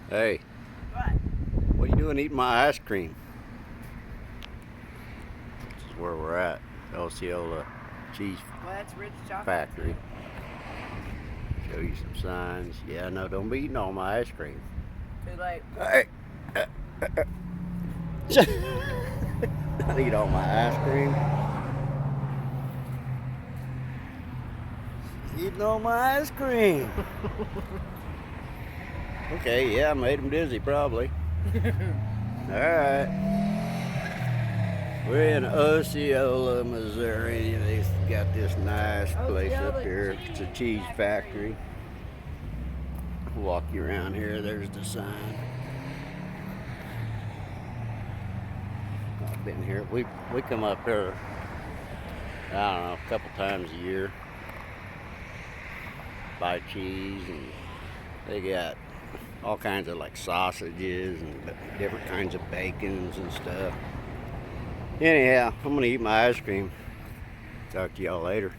Hey, What? what are you doing eating my ice cream? This is where we're at, Osceola Cheese Well, that's rich chocolate. Factory. Show you some signs. Yeah, no, don't be eating all my ice cream. Too late. Hey! Don't eat all my ice cream. Eating all my ice cream. Okay, yeah, I made him dizzy probably. Alright. We're in Osceola, Missouri. They've got this nice place up here. It's a cheese factory. Walk you around here. There's the sign. I've been here. We come up here, I don't know, a couple times a year. Buy cheese, and they got all kinds of like sausages and different kinds of bacons and stuff. Anyhow, I'm gonna eat my ice cream. Talk to y'all later.